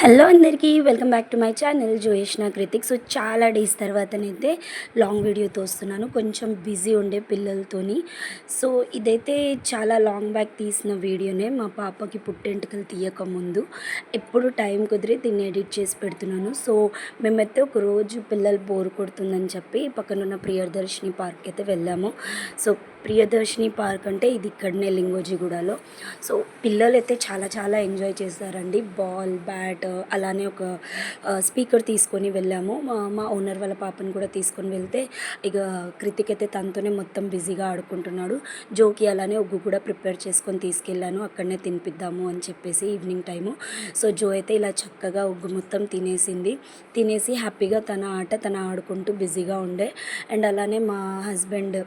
Hello అందరికీ welcome back to my channel Joyeshna Kritik. So చాలా days తర్వాతనైతే లాంగ్ వీడియోతో వస్తున్నాను. కొంచెం బిజీ ఉండే పిల్లలతోని. సో ఇదైతే చాలా లాంగ్ బ్యాక్ తీసిన వీడియోనే. మా పాపకి పుట్టెంటుకలు తీయకముందు ఎప్పుడు టైం కుదిరి దీన్ని ఎడిట్ చేసి పెడుతున్నాను. సో మేమైతే ఒకరోజు పిల్లలు బోర్ కొడుతుందని చెప్పి పక్కనున్న ప్రియదర్శిని పార్క్ అయితే వెళ్ళాము. సో ప్రియదర్శిని పార్క్ అంటే ఇది ఇక్కడనే లింగోజిగూడలో. సో పిల్లలు అయితే చాలా చాలా ఎంజాయ్ చేస్తారండి. బాల్ బ్యాట్ అలానే ఒక స్పీకర్ తీసుకొని వెళ్ళాము. మా ఓనర్ వాళ్ళ పాపని కూడా తీసుకొని వెళ్తే ఇక కృతిక్ అయితే తనతోనే మొత్తం బిజీగా ఆడుకుంటున్నాడు. జోకి అలానే ఒగ్గు కూడా ప్రిపేర్ చేసుకొని తీసుకెళ్ళాను, అక్కడనే తినిపిద్దాము అని చెప్పేసి ఈవినింగ్ టైము. సో జో అయితే ఇలా చక్కగా ఒగ్గు మొత్తం తినేసి హ్యాపీగా తన ఆట తన ఆడుకుంటూ బిజీగా ఉండే. అండ్ అలానే మా హస్బెండ్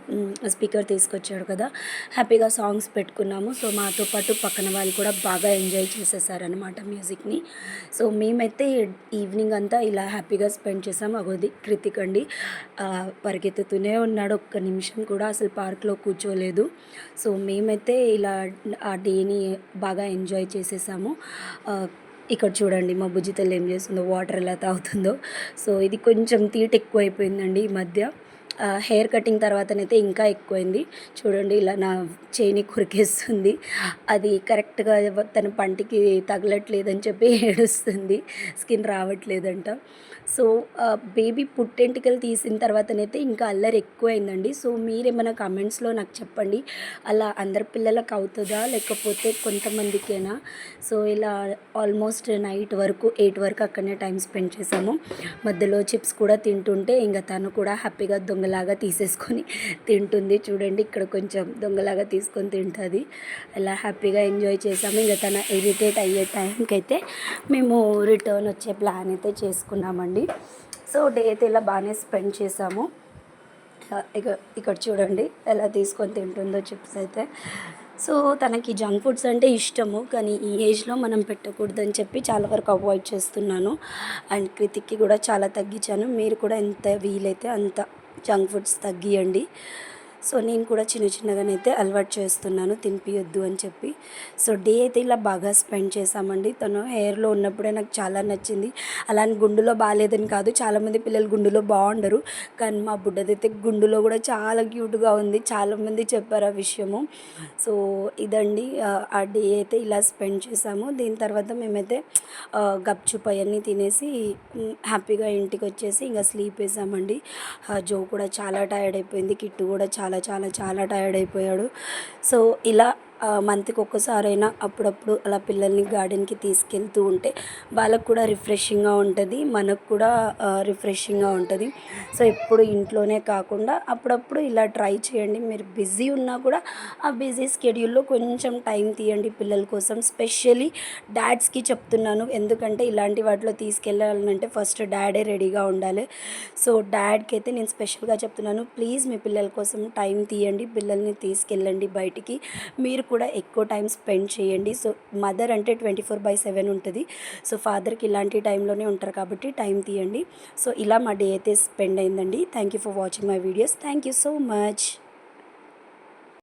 స్పీకర్ తీసుకొచ్చాడు కదా, హ్యాపీగా సాంగ్స్ పెట్టుకున్నాము. సో మాతో పాటు పక్కన వాళ్ళు కూడా బాగా ఎంజాయ్ చేసేసారనమాట మ్యూజిక్ని. సో మేమైతే ఈవినింగ్ అంతా ఇలా హ్యాపీగా స్పెండ్ చేసాము. అగోది కృతిక్ అండి పరిగెత్తుతూనే ఉన్నాడు, ఒక్క నిమిషం కూడా అసలు పార్క్లో కూర్చోలేదు. సో మేమైతే ఇలా ఆ డేని బాగా ఎంజాయ్ చేసేసాము. ఇక్కడ చూడండి మా బుజ్జి తల్లి ఏం చేస్తుందో, వాటర్ ఎలా తాగుతుందో. సో ఇది కొంచెం తీట ఎక్కువ అయిపోయిందండి ఈ మధ్య. హెయిర్ కటింగ్ తర్వాతనైతే ఇంకా ఎక్కువైంది. చూడండి ఇలా నా చేయిని కొరికేస్తుంది. అది కరెక్ట్గా తన పంటికి తగలట్లేదని చెప్పి ఏడుస్తుంది, స్కిన్ రావట్లేదంట. సో బేబీ పుట్టెంటుకలు తీసిన తర్వాతనైతే ఇంకా అల్లరి ఎక్కువైందండి. సో మీరేమైనా కామెంట్స్లో నాకు చెప్పండి, అలా అందరి పిల్లలకు అవుతుందా లేకపోతే కొంతమందికేనా? సో ఇలా ఆల్మోస్ట్ నైట్ వరకు 8 వరకు అక్కడనే టైం స్పెండ్ చేసాము. మధ్యలో చిప్స్ కూడా తింటుంటే ఇంకా తను కూడా హ్యాపీగా దొంగలాగా తీసేసుకొని తింటుంది. చూడండి ఇక్కడ కొంచెం దొంగలాగా తీసుకొని తింటుంది. ఇలా హ్యాపీగా ఎంజాయ్ చేసాము. ఇంకా తన ఇరిటేట్ అయ్యే టైంకి అయితే మేము రిటర్న్ వచ్చే ప్లాన్ అయితే చేసుకున్నామండి. సో డే అయితే ఇలా బాగానే స్పెండ్ చేసాము. ఇక్కడ చూడండి ఎలా తీసుకొని తింటుందో చిప్స్ అయితే. సో తనకి జంక్ ఫుడ్స్ అంటే ఇష్టము, కానీ ఈ ఏజ్లో మనం పెట్టకూడదని చెప్పి చాలా వరకు అవాయిడ్ చేస్తున్నాను. అండ్ కృతిక్కి కూడా చాలా తగ్గించాను. మీరు కూడా ఎంత వీలైతే అంత జంక్ ఫుడ్స్ తగ్గియండి. సో నేను కూడా చిన్నగానైతే అలవాటు చేస్తున్నాను, తినిపియొద్దు అని చెప్పి. సో డే అయితే ఇలా బాగా స్పెండ్ చేసామండి. తను హెయిర్లో ఉన్నప్పుడే నాకు చాలా నచ్చింది. అలానే గుండులో బాగాలేదని కాదు, చాలామంది పిల్లలు గుండులో బాగుండరు, కానీ మా బుడ్డదైతే గుండులో కూడా చాలా క్యూట్గా ఉంది. చాలామంది చెప్పారు ఆ విషయము. సో ఇదండి ఆ డే అయితే ఇలా స్పెండ్ చేసాము. దీని తర్వాత మేమైతే గప్చుప్ అవన్నీ తినేసి హ్యాపీగా ఇంటికి వచ్చేసి ఇంకా స్లీప్ వేసామండి. జో కూడా చాలా టైర్డ్ అయిపోయింది, కిట్టు కూడా చాలా చాలా చాలా టైర్డ్ అయిపోయాడు. సో ఇలా మంత్కి ఒక్కసారైనా అప్పుడప్పుడు అలా పిల్లల్ని గార్డెన్కి తీసుకెళ్తూ ఉంటే వాళ్ళకు కూడా రిఫ్రెషింగ్గా ఉంటుంది, మనకు కూడా రిఫ్రెషింగ్గా ఉంటుంది. సో ఎప్పుడు ఇంట్లోనే కాకుండా అప్పుడప్పుడు ఇలా ట్రై చేయండి. మీరు బిజీ ఉన్నా కూడా ఆ బిజీ స్కెడ్యూల్లో కొంచెం టైం తీయండి పిల్లల కోసం. స్పెషల్లీ డాడ్స్కి చెప్తున్నాను, ఎందుకంటే ఇలాంటి వాటిలో తీసుకెళ్ళాలంటే ఫస్ట్ డాడే రెడీగా ఉండాలి. సో డాడ్కి అయితే నేను స్పెషల్గా చెప్తున్నాను, ప్లీజ్ మీ పిల్లల కోసం టైం తీయండి, పిల్లల్ని తీసుకెళ్ళండి బయటికి. మీరు కూడా ఎక్కువ టైం స్పెండ్ చేయండి. సో మదర్ అంటే 24/7 ఉంటుంది. సో ఫాదర్కి ఇలాంటి టైంలోనే ఉంటారు కాబట్టి టైం తీయండి. సో ఇలా మా డే అయితే స్పెండ్ అయిందండి. Thank you for watching my videos. Thank you so much.